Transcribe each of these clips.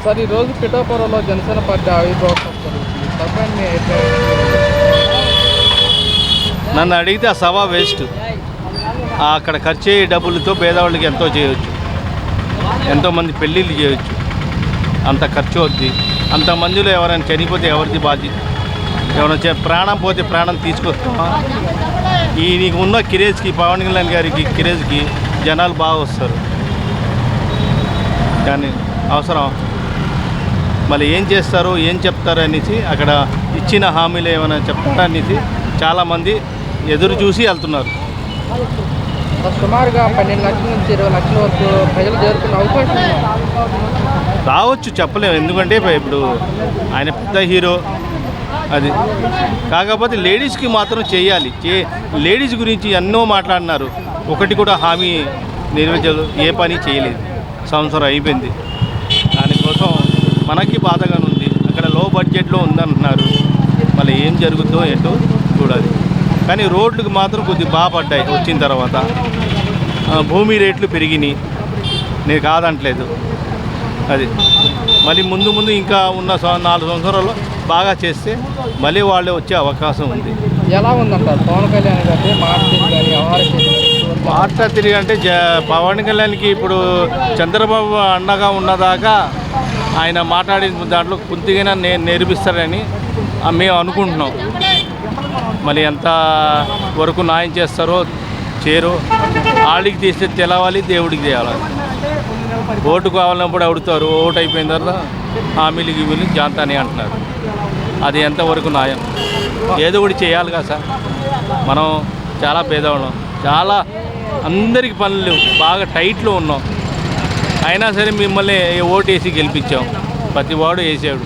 Sir ఈరోజు పిఠాపురంలో Janasena party ఆవిర్భావ సభ జరుగుతుంది. సభని మీ అభిప్రాయం? నన్ను అడిగితే ఆ సభ వేస్ట్. అక్కడ ఖర్చు అయ్యే డబ్బులతో పేదవాళ్ళకి ఎంతో చేయవచ్చు, ఎంతోమంది పెళ్ళిళ్ళు చేయవచ్చు. అంత ఖర్చు అవుద్ది. అంతమందిలో ఎవరైనా చనిపోతే ఎవరిది బాధ్యత? ఎవరైనా ప్రాణం పోతే ప్రాణం తీసుకొస్తామా? నీకు ఉన్న కిరేజ్కి, పవన్ కళ్యాణ్ గారికి కిరేజ్కి జనాలు బాగా వస్తారు, కానీ అవసరం మళ్ళీ ఏం చేస్తారు, ఏం చెప్తారు అనేసి అక్కడ ఇచ్చిన హామీలు ఏమైనా చెప్తారనేసి చాలామంది ఎదురు చూసి వెళ్తున్నారు. సుమారుగా 12 లక్షల నుంచి 20 లక్షల వరకు ప్రజలు చేరుకునే అవకాశం రావచ్చు, చెప్పలేము. ఎందుకంటే ఇప్పుడు ఆయన పెద్ద హీరో, అది కాకపోతే లేడీస్కి మాత్రం చేయాలి. లేడీస్ గురించి ఎన్నో మాట్లాడినారు, ఒకటి కూడా హామీ నెరవేర్చదు, ఏ పని చేయలేదు. సంవత్సరం అయిపోయింది. దానికోసం మనకి బాధగానే ఉంది. అక్కడ లో బడ్జెట్లో ఉందంటున్నారు, మళ్ళీ ఏం జరుగుతుందో ఏంటో చూడాలి. కానీ రోడ్లకు మాత్రం కొద్దిగా బాగా పడ్డాయి వచ్చిన తర్వాత. భూమి రేట్లు పెరిగినాయి, నేను కాదంటలేదు. అది మళ్ళీ ముందు ముందు ఇంకా ఉన్న 4 సంవత్సరాల్లో బాగా చేస్తే మళ్ళీ వాళ్ళే వచ్చే అవకాశం ఉంది. ఎలా ఉందంటారు పవన్ కళ్యాణ్ గారి మాట తిరిగి అంటే పవన్ కళ్యాణ్కి ఇప్పుడు చంద్రబాబు అండగా ఉన్నదాకా ఆయన మాట్లాడిన దాంట్లో కొద్దిగా నేర్పిస్తారని మేము అనుకుంటున్నాం. మళ్ళీ ఎంత వరకు న్యాయం చేస్తారో చేరో వాళ్ళకి తీస్తే తెలవాలి, దేవుడికి తేవాలి. ఓటు కావాలన్నప్పుడు అడుగుతారు, ఓటు అయిపోయిన తర్వాత హామీలు గిమీలు జాంతాని అంటున్నారు. అది ఎంతవరకు న్యాయం? ఏదో ఒకటి చేయాలి కదా సార్. మనం చాలా పేదవాళ్ళం, చాలా అందరికి పనులు బాగా టైట్లో ఉన్నాం. అయినా సరే మిమ్మల్ని ఓటు వేసి గెలిపించాం, ప్రతి వాడు వేసాడు.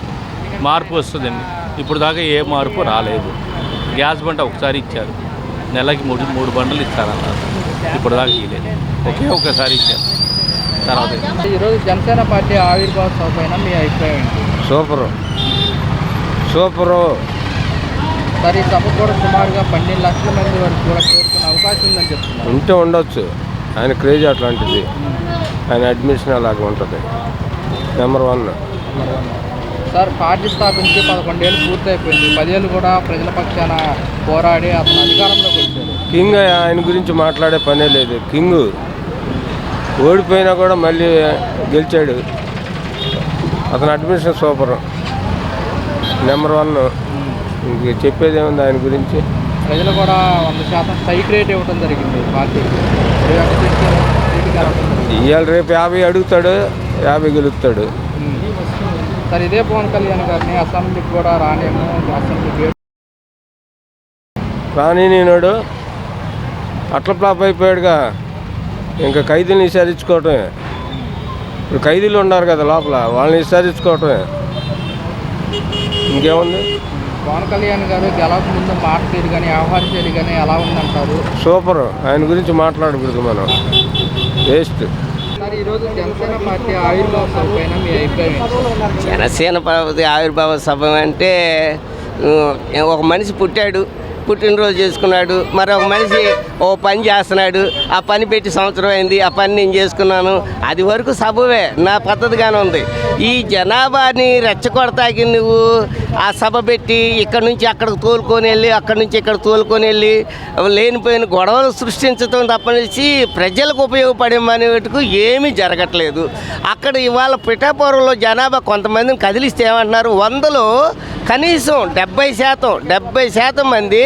మార్పు వస్తుందండి. ఇప్పుడు దాకా ఏ మార్పు రాలేదు. గ్యాస్ బండ ఒకసారి ఇచ్చారు, నెలకి 3 బండలు ఇస్తారన్నారు. ఇప్పుడు దాకా ఇవ్వలేదు, ఒకసారి ఇచ్చారు. తర్వాత ఈరోజు జనసేన పార్టీ ఆవిర్భావ సభ పైన మీ అభిప్రాయం ఏంటి? సూపరు. సార్ ఈ సభ కూడా సుమారుగా 12 లక్షల మంది వరకు కూడా చేరుకునే అవకాశం ఉందని చెప్తున్నారు. ఉంటే ఉండొచ్చు, ఆయన క్రేజ్ అట్లాంటిది, ఆయన అడ్మిషన్ అలాగే ఉంటుంది. నెంబర్ 1. సార్ పార్టీ స్థాపించి 11 ఏళ్ళు పూర్తయిపోయింది. 10 ఏళ్ళు కూడా ప్రజల పక్షాన పోరాడి అతను అధికారంలోకి వచ్చాడు. కింగ్ ఆయన గురించి మాట్లాడే పనే లేదు. కింగ్ ఓడిపోయినా కూడా మళ్ళీ గెలిచాడు. అతను అడ్మిషన్ సూపరు, నెంబర్ 1. ఇంక చెప్పేది ఏముంది ఆయన గురించి? ప్రజలు కూడా 100% స్ట్రైక్ రేట్ ఇవ్వడం జరిగింది పార్టీకి. ఇవాళ రేపు 50 అడుగుతాడు, 50 గెలుస్తాడు. సార్ ఇదే పవన్ కళ్యాణ్ గారిని అసెంబ్లీకి కూడా రానేమో, రాని నేనాడు అట్ల ఫ్లాప్ అయిపోయాడుగా. ఇంకా ఖైదీని విచారించుకోవటమే. ఇప్పుడు ఖైదీలు ఉన్నారు కదా లోపల, వాళ్ళని విచారించుకోవటమే, ఇంకేముంది? పవన్ కళ్యాణ్ గారు గెలవక ముందు మాట తీరు కానీ వ్యవహార శైలి కానీ ఎలా ఉందంటారు? సూపర్. ఆయన గురించి మాట్లాడకూడదు మనం, వేస్ట్. సార్ ఈరోజు జనసేన పార్టీ ఆవిర్భావ సభ పైన మీ అభిప్రాయం? జనసేన పార్టీ ఆవిర్భావ సభ అంటే ఒక మనిషి పుట్టాడు, పుట్టినరోజు చేసుకున్నాడు. మరొక మనిషి ఓ పని చేస్తున్నాడు, ఆ పని పెట్టి సంవత్సరం అయింది, ఆ పని నేను చేసుకున్నాను, అది వరకు సభవే నా పద్ధతిగానే ఉంది. ఈ జనాభాని రెచ్చగొడతాకి నువ్వు ఆ సభ పెట్టి ఇక్కడి నుంచి అక్కడికి తోలుకొని వెళ్ళి, అక్కడి నుంచి ఇక్కడ తోలుకొని వెళ్ళి లేనిపోయిన గొడవలు సృష్టించడం తప్పనిసి ప్రజలకు ఉపయోగపడే అనేటికి ఏమీ జరగట్లేదు. అక్కడ ఇవాళ పిఠాపురంలో జనాభా కొంతమందిని కదిలిస్తే ఏమంటున్నారు, 100లో కనీసం 70% మంది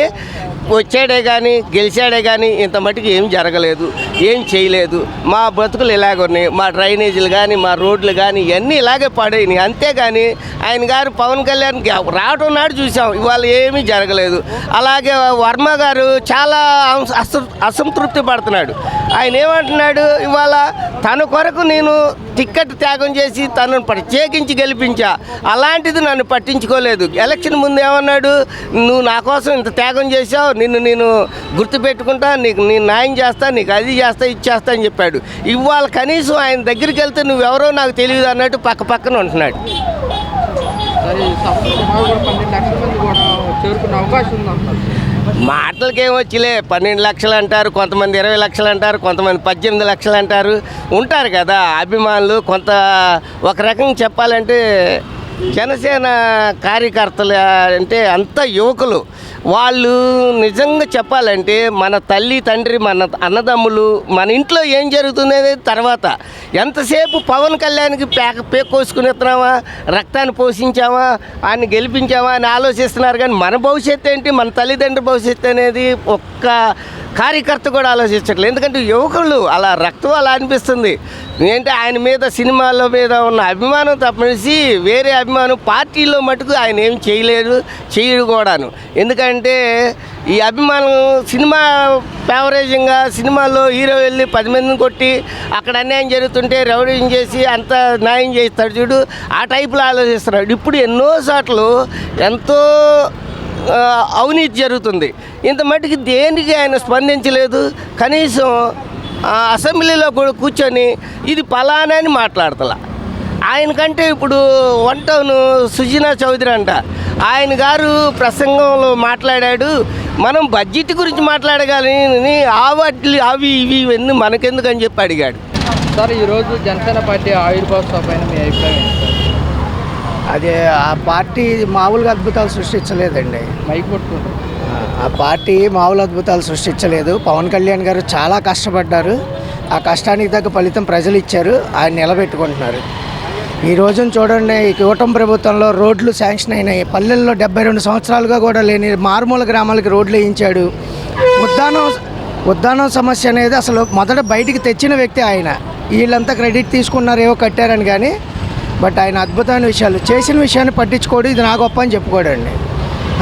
వచ్చాడే కానీ గెలిచాడే కానీ ఇంత మటుకు ఏం జరగలేదు, ఏం చేయలేదు. మా బ్రతుకులు ఇలాగున్నాయి, మా డ్రైనేజీలు కానీ మా రోడ్లు కానీ ఇవన్నీ ఇలాగే పడేయి. అంతేగాని ఆయన గారు పవన్ కళ్యాణ్ రావడం నాడు చూసాం, ఇవాళ ఏమీ జరగలేదు. అలాగే వర్మ గారు చాలా అసంతృప్తి పడుతున్నాడు. ఆయన ఏమంటున్నాడు, ఇవాళ తన కొరకు నేను టిక్కెట్ త్యాగం చేసి తనను ప్రత్యేకించి గెలిపించా, అలాంటిది నన్ను పట్టించుకోలేదు. ఎలక్షన్ ముందు ఏమన్నాడు, నువ్వు నా కోసం ఇంత త్యాగం చేసావు, నేను గుర్తుపెట్టుకుంటా, నేను న్యాయం చేస్తా, నీకు అది చేస్తా, ఇది చేస్తా అని చెప్పాడు. ఇవాళ కనీసం ఆయన దగ్గరికి వెళ్తే నువ్వెవరో నాకు తెలియదు అన్నట్టు పక్కన ఉంటున్నాడు. సరే 12 లక్షల మంది కూడా చేరుకునే అవకాశం ఉందంటారు. మాటలకేం వచ్చిలే 12 లక్షలు అంటారు, కొంతమంది 20 లక్షలు అంటారు, కొంతమంది 18 లక్షలు అంటారు. ఉంటారు కదా అభిమానులు. కొంత ఒక రకంగా చెప్పాలంటే జనసేన కార్యకర్తలు అంటే అంత యువకులు. వాళ్ళు నిజంగా చెప్పాలంటే మన తల్లి తండ్రి మన అన్నదమ్ములు మన ఇంట్లో ఏం జరుగుతుంది అనేది తర్వాత. ఎంతసేపు పవన్ కళ్యాణ్కి పేకోసుకుని ఎత్తున్నామా, రక్తాన్ని పోషించామా, ఆయన్ని గెలిపించామా అని ఆలోచిస్తున్నారు. కానీ మన భవిష్యత్తు ఏంటి, మన తల్లిదండ్రుల భవిష్యత్తు అనేది ఒక్క కార్యకర్త కూడా ఆలోచించట్లేదు. ఎందుకంటే యువకులు అలా రక్తం అలా అనిపిస్తుంది. ఏంటంటే ఆయన మీద సినిమాల మీద ఉన్న అభిమానం తప్పనిసి వేరే అభిమానం పార్టీలో మటుకు ఆయన ఏం చేయలేదు, చేయడు కూడాను. ఎందుకంటే ఈ అభిమానం సినిమా ఫేవరేజింగ్గా సినిమాలో హీరో వెళ్ళి 10 మందిని కొట్టి అక్కడ అన్యాయం జరుగుతుంటే రౌడీని చేసి అంత న్యాయం చేస్తాడు చూడు, ఆ టైపులో ఆలోచిస్తున్నాడు. ఇప్పుడు ఎన్నో సార్లు ఎంతో అవినీతి జరుగుతుంది. ఇంత మటుకు దేనికి ఆయన స్పందించలేదు. కనీసం అసెంబ్లీలో కూడా కూర్చొని ఇది ఫలానా అని మాట్లాడతలా. ఆయనకంటే ఇప్పుడు 1 టౌన్ సుజనా చౌదరి అంట, ఆయన గారు ప్రసంగంలో మాట్లాడాడు, మనం బడ్జెట్ గురించి మాట్లాడగాలని ఆ వాటిలు అవి ఇవి ఇవన్నీ మనకెందుకు అని చెప్పి అడిగాడు. సార్ ఈరోజు జనసేన పార్టీ ఆవిర్భావ సభ పైన మీ అభిప్రాయం ఏంటి సార్? అదే ఆ పార్టీ మామూలుగా అద్భుతాలు సృష్టించలేదండి. మైక్ పట్టుకుంటారు. ఆ పార్టీ మామూలు అద్భుతాలు సృష్టించలేదు. పవన్ కళ్యాణ్ గారు చాలా కష్టపడ్డారు. ఆ కష్టానికి తగ్గ ఫలితం ప్రజలు ఇచ్చారు. ఆయన నిలబెట్టుకుంటున్నారు. ఈ రోజున చూడండి, ఈ కూటమి ప్రభుత్వంలో రోడ్లు శాంక్షన్ అయినాయి. పల్లెల్లో 72 సంవత్సరాలుగా కూడా లేని మారుమూల గ్రామాలకి రోడ్లు వేయించాడు. ఉద్దానం సమస్య అనేది అసలు మొదట బయటికి తెచ్చిన వ్యక్తి ఆయన. వీళ్ళంతా క్రెడిట్ తీసుకున్నారు, ఏవో కట్టారని. కానీ బట్ ఆయన అద్భుతమైన విషయాలు చేసిన విషయాన్ని పట్టించుకోడు, ఇది నా గొప్ప అని చెప్పుకోడండి.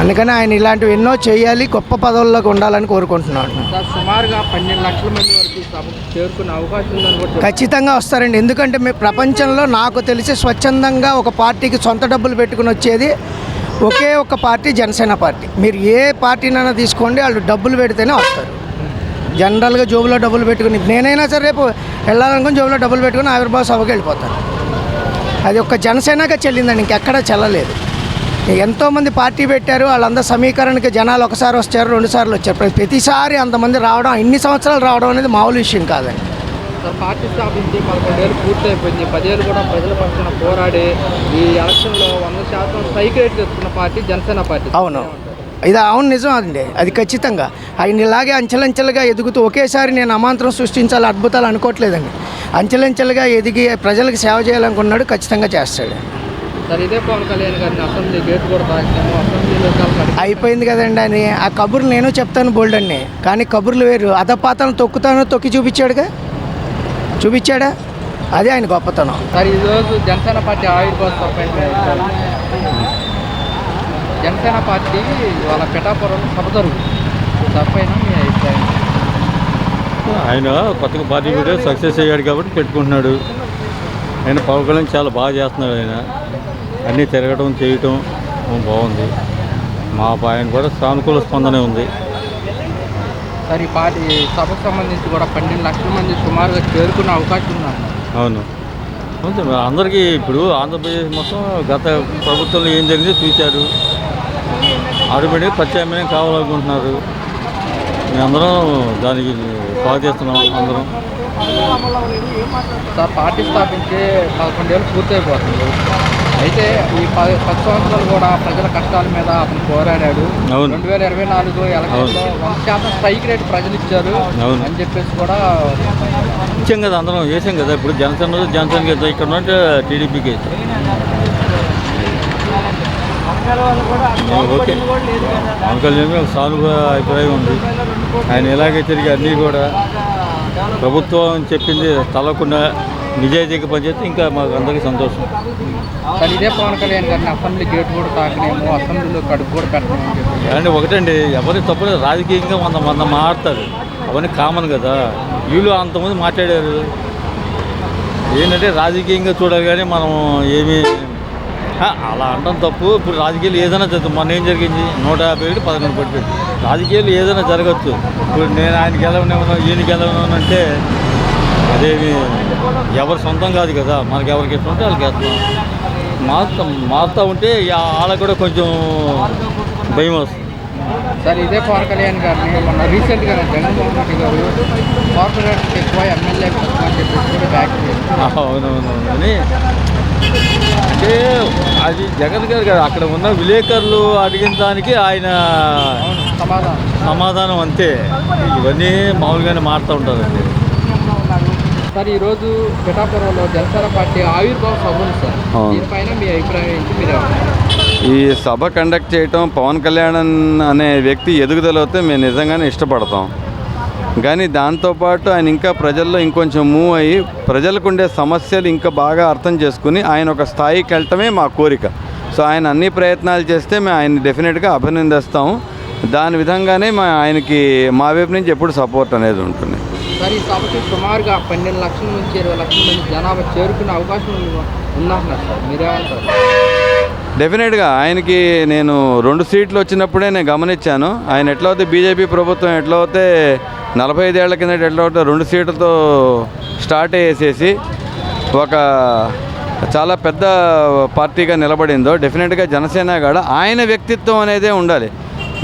అందుకని ఆయన ఇలాంటివి ఎన్నో చేయాలి, గొప్ప పదవుల్లోకి ఉండాలని కోరుకుంటున్నాను. సార్ సుమారుగా 12 లక్షల మంది వరకు సభకు చేరుకునే అవకాశం ఉందని కూడా ఖచ్చితంగా వస్తారండి. ఎందుకంటే మీ ప్రపంచంలో నాకు తెలిసి స్వచ్ఛందంగా ఒక పార్టీకి సొంత డబ్బులు పెట్టుకుని వచ్చేది ఒకే ఒక పార్టీ, జనసేన పార్టీ. మీరు ఏ పార్టీనైనా తీసుకోండి, వాళ్ళు డబ్బులు పెడితేనే వస్తారు. జనరల్గా జోబులో డబ్బులు పెట్టుకుని నేనైనా సరే రేపు వెళ్ళాలనుకుని జోబులో డబ్బులు పెట్టుకుని ఆవిర్భావ సభకి వెళ్ళిపోతాను. అది ఒక్క జనసేనగా చెల్లిందండి, ఇంకెక్కడా చెల్లలేదు. ఎంతోమంది పార్టీ పెట్టారు, వాళ్ళందరూ సమీకరణకి జనాలు ఒకసారి వచ్చారు, 2 సార్లు వచ్చారు. ప్రతిసారి అంతమంది రావడం, ఇన్ని సంవత్సరాలు రావడం అనేది మామూలు విషయం కాదండి. సార్ పార్టీ స్థాపించి 11 ఏళ్ళు పూర్తి అయిపోయింది. 10 ఏళ్ళు కూడా ప్రజల పక్షాన పోరాడి ఈ ఎలక్షన్లో 100% స్ట్రైక్ రేట్ తెచ్చుకున్న పార్టీ జనసేన పార్టీ. అవును, ఇది అవును, నిజం అండి. అది ఖచ్చితంగా ఆయన ఇలాగే అంచెలంచెలుగా ఎదుగుతూ ఒకేసారి నేను అమాంతరం సృష్టించాలి, అద్భుతాలు అనుకోవట్లేదండి. అంచెలంచెలుగా ఎదిగి ప్రజలకు సేవ చేయాలనుకున్నాడు, ఖచ్చితంగా చేస్తాడు. సార్ ఇదే పవన్ కళ్యాణ్ గారిని అసెంబ్లీ గేట్ కూడా తాకినాము, అసెంబ్లీలో అయిపోయింది కదండి అని ఆ కబుర్లు నేను చెప్తాను బోల్డ్ అన్ని. కానీ కబుర్లు వేరు, అధపాతాలను తొక్కి చూపించాడుగా, చూపించాడా? అదే ఆయన గొప్పతనం. సార్ ఈరోజు జనసేన పార్టీ ఆవిర్భావ సభ పైన జనసేన పార్టీ వాళ్ళ పిఠాపురంలో సభ జరుగుతుంది. సభ పైన మీ అభిప్రాయం? ఆయన కొత్తగా పార్టీ కూడా సక్సెస్ అయ్యాడు కాబట్టి పెట్టుకుంటున్నాడు. ఆయన పవన్ కళ్యాణ్ చాలా బాగా చేస్తున్నాడు. ఆయన అన్నీ తిరగడం చేయటం బాగుంది. మా ఆయన కూడా సానుకూల స్పందనే ఉంది. సార్ ఈ పార్టీ సభకు సంబంధించి కూడా 12 లక్షల మంది సుమారుగా చేరుకునే అవకాశం ఉందా? అవును, అందరికీ ఇప్పుడు ఆంధ్రప్రదేశ్ మొత్తం గత ప్రభుత్వంలో ఏం జరిగిందో చూశారు. ఆటోమేటిక్గా ప్రత్యామ్నాయం కావాలనుకుంటున్నారు. మేమందరం దానికి స్వాగతిస్తున్నాం అందరం. సార్ పార్టీ స్థాపించి 11 ఏళ్ళు పూర్తయిపోతుంది. అయితే ఈ 10 సంవత్సరాలు కూడా ప్రజల కష్టాల మీద అతను పోరాడాడు. 2024 ఎలక్షన్లో 100% స్ట్రైక్ రేట్ ప్రజలు ఇచ్చారు అని చెప్పేసి కూడా ఇచ్చాం కదా, అందరం చేసాం కదా. ఇప్పుడు జనసేనకి ఇక్కడ ఉన్నట్టు టీడీపీకి ఓకే. పవన్ కళ్యాణ్ ఒక సానుభూతి అభిప్రాయం ఉంది. ఆయన ఎలాగే తిరిగి అన్నీ కూడా ప్రభుత్వం చెప్పింది తలకుండా నిజాయితీగా పనిచేస్తే ఇంకా మాకు అందరికీ సంతోషం. సార్ ఇదే పవన్ కళ్యాణ్ గారిని అసెంబ్లీ గేట్ కూడా తాకనేమో, అసెంబ్లీలో కడుపు కూడా పెట్టనేమో. అంటే ఒకటండి, ఎవరి తప్పలేదు. రాజకీయంగా 100 మాట్లాడతారు, అవన్నీ కామన్ కదా. వీళ్ళు అంతమంది మాట్లాడారు. ఏంటంటే రాజకీయంగా చూడాలి కానీ మనం ఏమీ అలా అనడం తప్పు. ఇప్పుడు రాజకీయాలు ఏదైనా జరుగుతుంది. మొన్న ఏం జరిగింది, 150 11 పడిపోయింది. రాజకీయాలు ఏదైనా జరగచ్చు. ఇప్పుడు నేను ఆయన గెలవనివ్వను, ఈయన గెలవనివ్వను అంటే అదేమి ఎవరు సొంతం కాదు కదా. మనకి ఎవరికి ఇష్టం ఉంటే వాళ్ళకి వేస్తాం. మారుతూ ఉంటే వాళ్ళకు కూడా కొంచెం భయం వస్తుంది. సార్ ఇదే పవన్ కళ్యాణ్ గారిని మొన్న రీసెంట్గా జగన్మోహన్ రెడ్డి గారు కార్పొరేట్కి ఎక్కువ ఎమ్మెల్యేకి తక్కువ అని చెప్పేసి కూడా బ్యాక్ చేస్తారు. అవునవునవును అని అంటే అది జగన్ గారు కదా అక్కడ ఉన్న విలేకరులు అడిగిన దానికి ఆయన సమాధానం అంతే. ఇవన్నీ మామూలుగానే మారుతూ ఉంటారండి. సార్ ఈరోజు పిఠాపురంలో జనసేన పార్టీ ఆవిర్భావ సభ ఉంది సార్. దీనిపైన మీ అభిప్రాయం ఏంటి? మీరు ఈ సభ కండక్ట్ చేయటం పవన్ కళ్యాణ్ అనే వ్యక్తి ఎదుగుదల అయితే మేము నిజంగానే ఇష్టపడతాం. కానీ దాంతోపాటు ఆయన ఇంకా ప్రజల్లో ఇంకొంచెం మూవ్ అయ్యి ప్రజలకు ఉండే సమస్యలు ఇంకా బాగా అర్థం చేసుకుని ఆయన ఒక స్థాయికి వెళ్ళటమే మా కోరిక. సో ఆయన అన్ని ప్రయత్నాలు చేస్తే మేము ఆయన్ని డెఫినెట్గా అభినందిస్తాము. దాని విధంగానే ఆయనకి మా వైపు నుంచి ఎప్పుడు సపోర్ట్ అనేది ఉంటుంది. సార్ ఈ సభకి సుమారుగా 12 లక్షల నుంచి 20 లక్షల మంది జనాభా చేరుకునే అవకాశం ఉందంటున్నారు సార్, మీరేమంటారు? డెఫినెట్గా ఆయనకి నేను 2 సీట్లు వచ్చినప్పుడే నేను గమనించాను. ఆయన ఎట్లా అయితే బీజేపీ ప్రభుత్వం ఎట్లా అయితే 45 ఏళ్ల కింద ఎట్లా అయితే 2 సీట్లతో స్టార్ట్ అయ్యేసేసి ఒక చాలా పెద్ద పార్టీగా నిలబడిందో డెఫినెట్గా జనసేన కూడా ఆయన వ్యక్తిత్వం అనేదే ఉండాలి.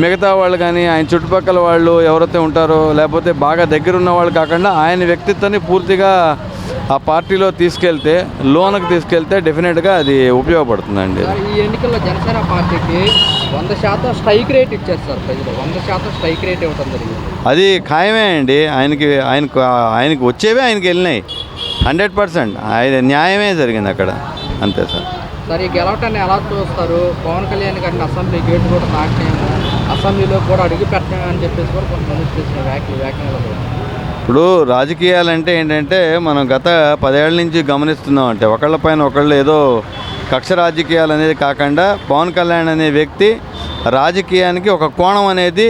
మిగతా వాళ్ళు కానీ ఆయన చుట్టుపక్కల వాళ్ళు ఎవరైతే ఉంటారో లేకపోతే బాగా దగ్గరున్న వాళ్ళు కాకుండా ఆయన వ్యక్తిత్వాన్ని పూర్తిగా ఆ పార్టీలో తీసుకెళ్తే లోనకు తీసుకెళ్తే డెఫినెట్గా అది ఉపయోగపడుతుందండి. ఈ ఎన్నికల్లో జనసేన పార్టీకి 100% స్ట్రైక్ రేట్ ఇచ్చారు సార్ ప్రజలు. 100% స్ట్రైక్ రేట్ ఇవ్వడం జరిగింది. అది ఖాయమే అండి. ఆయనకి వచ్చేవే ఆయనకి వెళ్ళినాయి. 100% ఆయన న్యాయమే జరిగింది అక్కడ, అంతే సార్. సార్ ఈ గెలవటాన్ని ఎలా చూస్తారు? పవన్ కళ్యాణ్ గారిని అసెంబ్లీ గేట్ కూడా నాటేమో, అసెంబ్లీలో కూడా అడుగు పెట్టాము అని చెప్పేసి కూడా కొంతమంది చేసిన వ్యాఖ్యలు. ఇప్పుడు రాజకీయాలంటే ఏంటంటే మనం గత 10 ఏళ్ల నుంచి గమనిస్తున్నాం. అంటే ఒకళ్ళపైన ఒకళ్ళు ఏదో కక్ష రాజకీయాలు అనేది కాకుండా పవన్ కళ్యాణ్ అనే వ్యక్తి రాజకీయానికి ఒక కోణం అనేది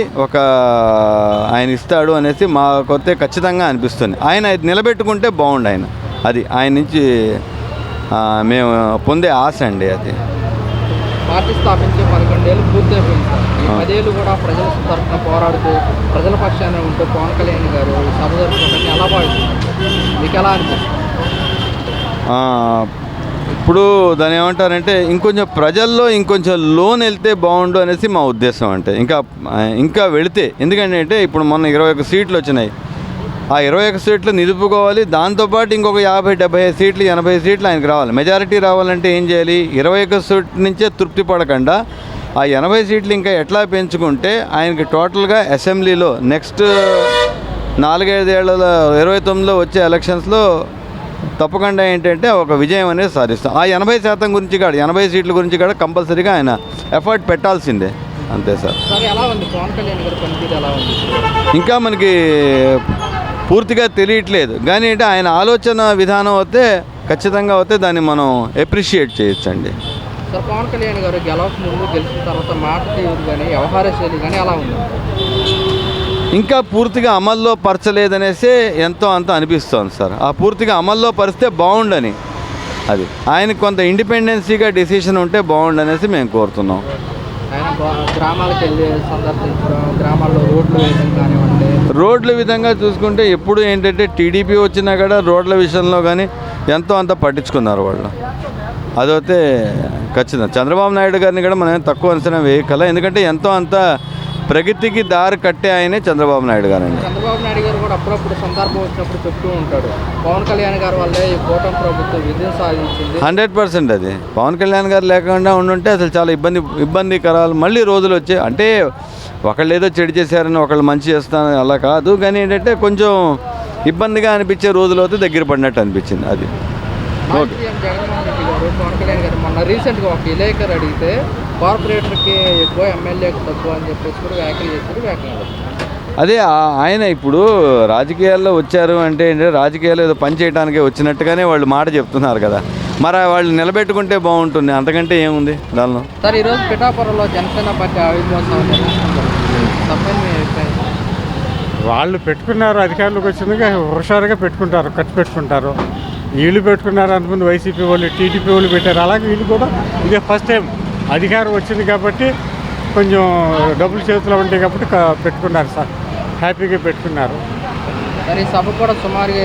ఆయన ఇస్తాడు అనేసి మాకొస్తే ఖచ్చితంగా అనిపిస్తుంది. ఆయన ఇది నిలబెట్టుకుంటే బాగుండు. అది ఆయన నుంచి మేము పొందే ఆశ అండి. అది పార్టీ స్థాపించి 11 ఏళ్ళు పూర్తయిపోయింది సార్. ఈ 10 ఏళ్ళు కూడా ప్రజల తరఫున పోరాడుతూ ప్రజల పక్షాన ఉంటూ పవన్ కళ్యాణ్ గారు సభ జరుపుకోవడానికి ఎలా భావిస్తున్నారు? మీకు ఎలా అనిపిస్తుంది? ఇప్పుడు దాన్ని ఏమంటారంటే ఇంకొంచెం ప్రజల్లో ఇంకొంచెం లోన్ వెళ్తే బాగుండు అనేసి మా ఉద్దేశం. అంటే ఇంకా వెళితే, ఎందుకంటే ఇప్పుడు మొన్న 21 సీట్లు వచ్చినాయి. ఆ 21 సీట్లు నిలుపుకోవాలి. దాంతోపాటు ఇంకొక 50-75 సీట్లు 80 సీట్లు ఆయనకు రావాలి. మెజారిటీ రావాలంటే ఏం చేయాలి? 21 సీట్ల నుంచే తృప్తి పడకుండా ఆ 80 సీట్లు ఇంకా ఎట్లా పెంచుకుంటే ఆయనకి టోటల్గా అసెంబ్లీలో నెక్స్ట్ 4-5 ఏళ్ళలో 29లో వచ్చే ఎలక్షన్స్లో తప్పకుండా ఏంటంటే ఒక విజయం అనేది సాధిస్తాం. ఆ 80% గురించి కాదు, 80 సీట్ల గురించి కూడా కంపల్సరీగా ఆయన ఎఫర్ట్ పెట్టాల్సిందే, అంతే సార్. ఎలా ఉంది పవన్ కళ్యాణ్ గారి పనితీరు? ఎలా ఉంది? ఇంకా మనకి పూర్తిగా తెలియట్లేదు. కానీ అంటే ఆయన ఆలోచన విధానం అయితే ఖచ్చితంగా అయితే దాన్ని మనం అప్రిషియేట్ చేయొచ్చండి. సార్ పవన్ కళ్యాణ్ గారు గెలవక ముందు గెలిచిన తర్వాత మాట తీరు కానీ వ్యవహార శైలి కానీ ఎలా ఉంది? ఇంకా పూర్తిగా అమల్లో పరచలేదనేసి ఎంతో అంత అనిపిస్తోంది సార్. ఆ పూర్తిగా అమల్లో పరిస్తే బాగుండని, అది ఆయనకు కొంత ఇండిపెండెన్సీగా డెసిషన్ ఉంటే బాగుండనేసి మేము కోరుతున్నాం. ఆయన గ్రామాలకు వెళ్ళి సందర్శించడం, గ్రామాల్లో రోడ్లు వేయడం కానివ్వండి. రోడ్ల విధంగా చూసుకుంటే ఎప్పుడు ఏంటంటే టీడీపీ వచ్చినా కూడా రోడ్ల విషయంలో కానీ ఎంతో అంత పట్టించుకున్నారు వాళ్ళు. అదైతే ఖచ్చితంగా చంద్రబాబు నాయుడు గారిని కూడా మనం తక్కువ అంచనా వేయగల. ఎందుకంటే ఎంతో అంత ప్రగతికి దారి కట్టే ఆయనే చంద్రబాబు నాయుడు గారండి. చంద్రబాబు నాయుడు గారు కూడా అప్పుడప్పుడు సందర్భం వచ్చినప్పుడు చెప్తూ ఉంటాడు, పవన్ కళ్యాణ్ గారి వల్లే ఈ కూటమి ప్రభుత్వం విజయం సాధించింది. 100% అది పవన్ కళ్యాణ్ గారు లేకుండా ఉండుంటే అసలు చాలా ఇబ్బందికరాలు మళ్ళీ రోజులు వచ్చాయి. అంటే ఒకళ్ళు ఏదో చెడు చేశారని ఒకళ్ళు మంచి చేస్తారని అలా కాదు. కానీ ఏంటంటే కొంచెం ఇబ్బందిగా అనిపించే రోజులు అయితే దగ్గర పడినట్టు అనిపించింది. అది ఓకే. జగన్మోహన్ రెడ్డి గారు పవన్ కళ్యాణ్ గారు మొన్న రీసెంట్గా ఒక విలేకరు అడిగితే కార్పొరేటర్కి ఎక్కువ ఎమ్మెల్యేకి తక్కువ అని చెప్పేసి కూడా వ్యాఖ్యలు. అదే ఆయన ఇప్పుడు రాజకీయాల్లో వచ్చారు అంటే రాజకీయాల్లో ఏదో పని చేయడానికే వచ్చినట్టుగానే వాళ్ళు మాట చెప్తున్నారు కదా. మరి వాళ్ళు నిలబెట్టుకుంటే బాగుంటుంది, అంతకంటే ఏముంది దానిలో. సార్ ఈరోజు పిఠాపురంలో జనసేన పార్టీ ఆవిర్భావం తప్పని మీ అభిప్రాయం? వాళ్ళు పెట్టుకున్నారు, అధికారులకు వచ్చిందిగా హుషారుగా పెట్టుకుంటారు, ఖర్చు పెట్టుకుంటారు. వీళ్ళు పెట్టుకున్నారు, అంతకుముందు వైసీపీ వాళ్ళు టీడీపీ వాళ్ళు పెట్టారు. అలాగే వీళ్ళు కూడా ఇదే ఫస్ట్ టైం అధికారం వచ్చింది కాబట్టి కొంచెం డబ్బులు చేతిలో ఉంటాయి కాబట్టి పెట్టుకున్నారు సార్, హ్యాపీగా పెట్టుకున్నారు. మరి సభ కూడా సుమారుగా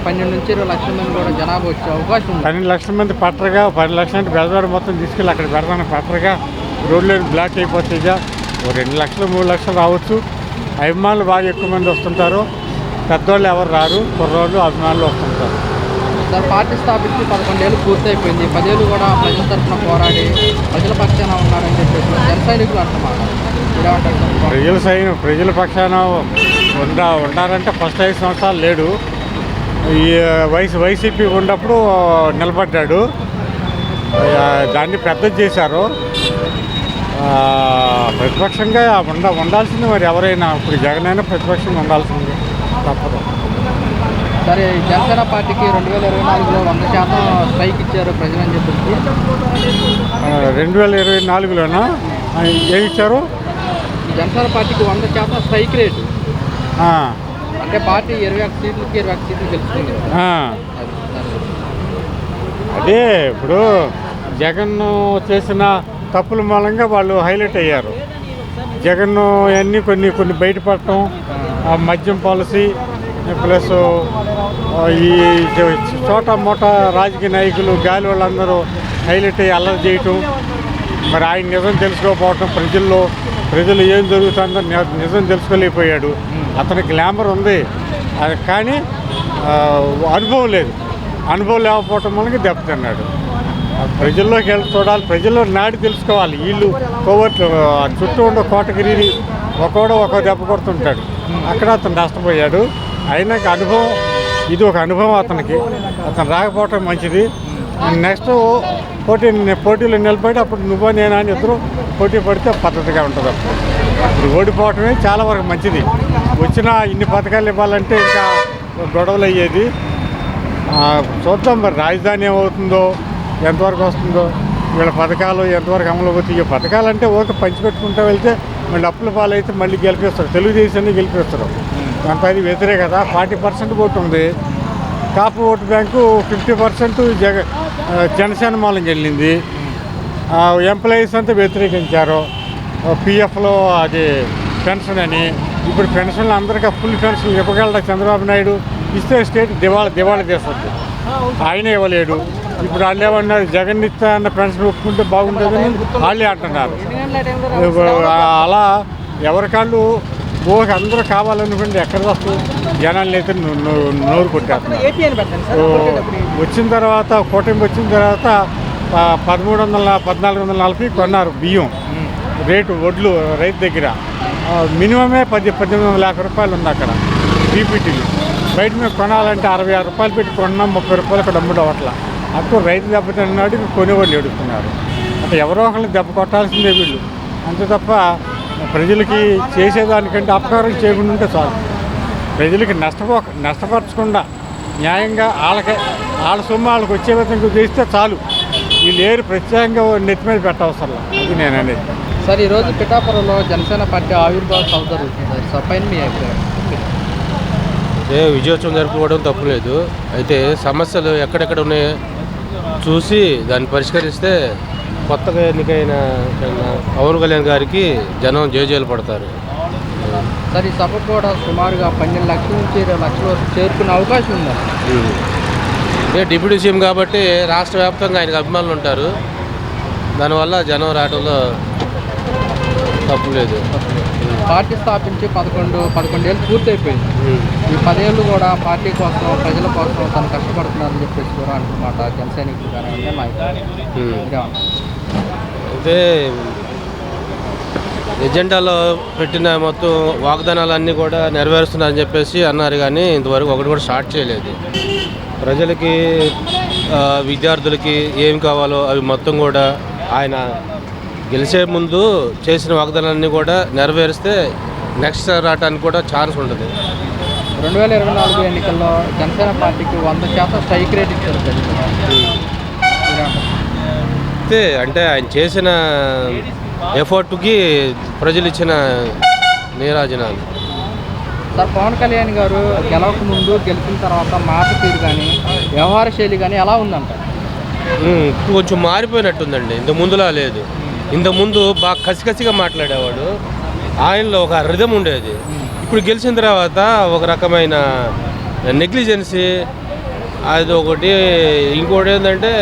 12 నుంచి 20 లక్షల మంది కూడా జనాభా వచ్చే అవకాశం ఉంది. 12 లక్షల మంది పట్టరుగా, 10 లక్షల అంటే బెజవాడ మొత్తం తీసుకెళ్ళి అక్కడ పెడతాను పట్టరుగా, రోడ్లు బ్లాక్ అయిపోతాయిగా, 2 లక్షలు 3 లక్షలు రావచ్చు. అభిమానులు బాగా ఎక్కువ మంది వస్తుంటారు. పెద్దవాళ్ళు ఎవరు రారు, కుర్రోళ్ళు అభిమానులు వస్తుంటారు. సార్ పార్టీ స్థాపించి 11 ఏళ్ళు పూర్తయిపోయింది. 10 ఏళ్ళు కూడా ప్రజల తరఫున పోరాడి ప్రజల పక్షాన ఉన్నారని చెప్పేసి జన సైనికులు అంటున్నారు. మీరేమంటారు సార్? ప్రజల పక్షాన ఉన్నారంటే ఫస్ట్ 5 సంవత్సరాలు లేడు. ఈ వైసీపీ ఉన్నప్పుడు నిలబడ్డాడు. దాన్ని పెద్దది చేశారు. ప్రతిపక్షంగా ఉండాల్సింది మరి ఎవరైనా. ఇప్పుడు జగన్ అయినా ప్రతిపక్షంగా ఉండాల్సింది, తప్పదు. సరే, జనసేన పార్టీకి 2024లో 100% స్ట్రైక్ ఇచ్చారు ప్రజలని చెప్పేసి. 2024లోనా ఏమి ఇచ్చారు? జనసేన పార్టీకి 100% స్ట్రైక్ రేటు. అంటే పార్టీ 21 సీట్లకి 21 సీట్లు గెలుచుకుంది. అదే ఇప్పుడు జగన్ చేసిన తప్పుల మూలంగా వాళ్ళు హైలైట్ అయ్యారు. జగన్ అన్నీ కొన్ని బయటపడటం, మద్యం పాలసీ ప్లస్ ఈ చోట మోట రాజకీయ నాయకులు గాలి వాళ్ళందరూ హైలైట్ అయ్యి అల్లరి చేయటం, మరి ఆయన నిజం తెలుసుకోకపోవటం, ప్రజలు ఏం జరుగుతుందో నిజం తెలుసుకోలేకపోయాడు. అతనికి గ్లామర్ ఉంది కానీ అనుభవం లేదు. అనుభవం లేకపోవటం వల్ల దెబ్బతిన్నాడు. ప్రజల్లోకి వెళ్ళి చూడాలి, ప్రజల్లో నాడి తెలుసుకోవాలి. వీళ్ళు కోవట్లు చుట్టూ ఉన్న కోటగిరి ఒకడో ఒక దెబ్బ కొడుతుంటాడు. అక్కడ అతను నష్టపోయాడు. అయినాక అనుభవం, ఇది ఒక అనుభవం అతనికి. అతను రాకపోవటం మంచిది. నెక్స్ట్ పోటీలో నిలబడి అప్పుడు నువ్వు నేనా అని ఇద్దరు పోటీ పడితే పద్ధతిగా ఉంటుంది. అప్పుడు ఓడిపోవటమే చాలా వరకు మంచిది. వచ్చిన ఇన్ని పథకాలు ఇవ్వాలంటే ఇంకా గొడవలు అయ్యేది. చూద్దాం మరి రాజధాని ఏమవుతుందో, ఎంతవరకు వస్తుందో, వీళ్ళ పథకాలు ఎంతవరకు అమలు అవుతాయి. పథకాలు అంటే ఓకే పంచిపెట్టుకుంటూ వెళ్తే మళ్ళీ అప్పుల పాలైతే మళ్ళీ గెలిపిస్తారు. తెలుగుదేశాన్ని గెలిపిస్తారు. అంత అది వ్యతిరేకత. 40% ఓటు ఉంది. కాపు ఓటు బ్యాంకు 50% జనసేన మూలంగా వెళ్ళింది. ఎంప్లాయీస్ అంతా వ్యతిరేకించారు. పిఎఫ్లో అది పెన్షన్ అని. ఇప్పుడు పెన్షన్లు అందరికీ ఫుల్ పెన్షన్లు ఇవ్వగలరా చంద్రబాబు నాయుడు? ఇస్తే స్టేట్ దివాళా చేస్తుంది. ఆయన ఇవ్వలేడు. ఇప్పుడు వాళ్ళు ఏమన్నారు, జగన్ ఇస్తా అన్న పెన్షన్ ఒప్పుకుంటే బాగుంటుందని వాళ్ళే అంటున్నారు. అలా ఎవరికాళ్ళు అందరూ కావాలనుకుంటే ఎక్కడ వస్తుంది? జనాలు అయితే నోరు కొట్టేస్తున్నారు. వచ్చిన తర్వాత కూటమి వచ్చిన తర్వాత 1440 కొన్నారు బియ్యం రేటు. వడ్లు రైతు దగ్గర మినిమమే 18 లక్షల రూపాయలు ఉంది అక్కడ బీపీటీలు. బయట మేము కొనాలంటే 66 రూపాయలు పెట్టి కొన్నాం, 30 రూపాయలు ఇక్కడ అమ్ముడు అట్లా. అప్పుడు రైతు దెబ్బతిన్నాడు, కొనేవాళ్ళు ఏడుస్తున్నారు. అంటే ఎవరో ఒకరిని దెబ్బ కొట్టాల్సిందే వీళ్ళు. అంతే తప్ప ప్రజలకి చేసేదానికంటే అపకారం చేయకుండా ఉంటే చాలు. ప్రజలకి నష్టపరచకుండా న్యాయంగా వాళ్ళ సొమ్ము వాళ్ళకి వచ్చే విధంగా చేస్తే చాలు. వీళ్ళు ఏరు ప్రత్యేకంగా నెత్తి మీద పెట్టవసరం. అది నేను అనేది. సార్, ఈరోజు పిఠాపురంలో జనసేన పార్టీ ఆవిర్భావ సభ జరుగుతుంది. సార్ పైన మీ అభిప్రాయం? విజయోత్సవం జరుపుకోవడం తప్పులేదు. అయితే సమస్యలు ఎక్కడెక్కడ ఉన్నాయో చూసి దాన్ని పరిష్కరిస్తే కొత్తగా ఎన్నికైన పవన్ కళ్యాణ్ గారికి జనం జేజేలు పడతారు. సార్, ఈ సభ కూడా సుమారుగా 12 లక్షల నుంచి 20 లక్షల వరకు చేరుకునే అవకాశం ఉందా? డిప్యూటీ సీఎం కాబట్టి రాష్ట్ర వ్యాప్తంగా ఆయనకు అభిమానులు ఉంటారు. దానివల్ల జనం రావడంలో తప్పు లేదు. పార్టీ స్థాపించి 11 ఏళ్ళు పూర్తయిపోయింది. ఈ 10 ఏళ్ళు కూడా పార్టీ కోసం, ప్రజల కోసం తను కష్టపడుతున్నారని చెప్పేసి కూడా అంటున్నమాట జన సైనికులు కానివ్వండి, నాయకులు. అయితే ఎజెండాలో పెట్టిన మొత్తం వాగ్దానాలన్నీ కూడా నెరవేరుస్తున్నారని చెప్పేసి అన్నారు, కానీ ఇంతవరకు ఒకటి కూడా స్టార్ట్ చేయలేదు. ప్రజలకి, విద్యార్థులకి ఏం కావాలో అవి మొత్తం కూడా ఆయన గెలిచే ముందు చేసిన వాగ్దానాలన్నీ కూడా నెరవేరిస్తే నెక్స్ట్ రావడానికి కూడా ఛాన్స్ ఉంటుంది. 2024 ఎన్నికల్లో జనసేన పార్టీకి 100% స్ట్రైక్ రేట్ ఇచ్చారు అంటే ఆయన చేసిన ఎఫర్ట్కి ప్రజలు ఇచ్చిన నీరాజనాలు. సార్, పవన్ కళ్యాణ్ గారు గెలవక ముందు, గెలిచిన తర్వాత మాట తీరు కానీ, వ్యవహార శైలి కానీ ఎలా ఉందంట? కొంచెం మారిపోయినట్టుందండి. ఇంత ముందులా లేదు. ఇంతకుముందు బాగా కసికసిగా మాట్లాడేవాడు. ఆయనలో ఒక రిథం ఉండేది. ఇప్పుడు గెలిచిన తర్వాత ఒక రకమైన నెగ్లిజెన్సీ అది ఒకటి. ఇంకోటి ఏంటంటే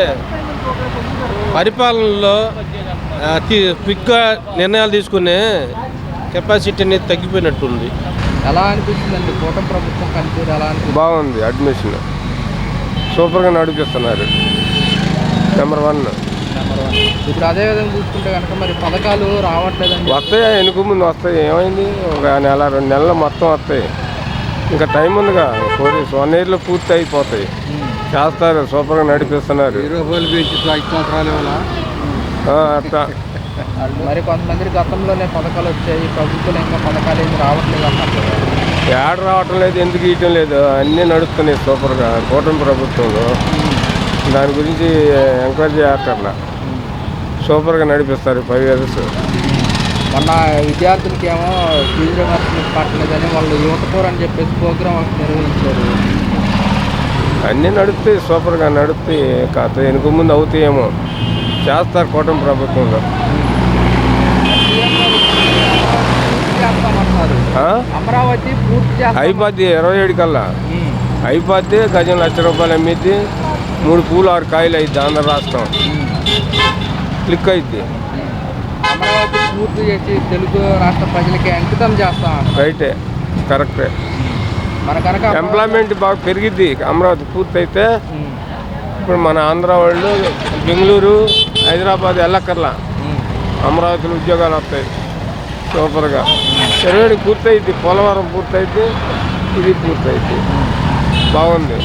పరిపాలనలో క్విక్గా నిర్ణయాలు తీసుకునే కెపాసిటీ అనేది తగ్గిపోయినట్టుంది. ఎలా అనిపిస్తుందండి కూటమి ప్రభుత్వం పనితీరు ఎలా అనిపిస్తుంది? బాగుంది. అడ్మిషన్ సూపర్గా నడిపిస్తున్నారు. నెంబర్ 1. ఇప్పుడు అదే విధంగా చూసుకుంటే కనుక మరి పథకాలు రావట్లేదండి. వస్తాయా? ఎనుక ముందు వస్తాయి. ఏమైంది? ఒక నెల 2 నెలలు మొత్తం వస్తాయి. ఇంకా టైం ఉందిగా. 1 ఇయర్లో పూర్తి అయిపోతాయి. చేస్తారు. సూపర్గా నడిపిస్తున్నారు. అట్లా మరి కొంతమంది గతంలోనే పథకాలు వచ్చాయి, ప్రభుత్వం ఇంకా పథకాలు ఏమి రావట్లేదు అన్నట్టు. ఏడ రావటం లేదు, ఎందుకు ఇవ్వటం లేదు, అన్నీ నడుస్తున్నాయి సూపర్గా కూటమి ప్రభుత్వంలో. దాని గురించి ఎంకరేజ్ చేయక్కర్లా. సూపర్గా నడిపిస్తారు 5 ఇయర్స్. మొన్న విద్యార్థులకి ఏమో ఫీజు రియంబర్స్మెంట్ పట్టలేదని వాళ్ళు యువతపూర్ అని చెప్పేసి ప్రోగ్రామ్ ఒకటి నిర్వహించారు. అన్నీ నడుస్తాయి. సూపర్గా నడుస్తాయి. కాస్త వెనుక ముందు అవుతాయేమో. చేస్తారు కూటమి ప్రభుత్వంలో. అమరావతి పూర్తి అయిపోద్ది 27 కల్లా అయిపోద్ది. గజం ₹1,00,000 అమ్మిద్ది. 3 పూలు 6 కాయలు అయింది. ఆంధ్ర రాష్ట్రం క్లిక్ అయింది. అమరావతి పూర్తి చేసి తెలుగు రాష్ట్ర ప్రజలకి అంకితం చేస్తాం. రైటే, కరెక్టే. మన కనుక ఎంప్లాయ్మెంట్ బాగా పెరిగిద్ది అమరావతి పూర్తయితే. ఇప్పుడు మన ఆంధ్ర వాళ్ళు బెంగళూరు, హైదరాబాద్ వెళ్ళక్కర్లా. అమరావతిలో ఉద్యోగాలు వస్తాయి సూపర్గా. 27 పూర్తయింది. పోలవరం పూర్తయింది. ఇది పూర్తయింది. బాగుంది.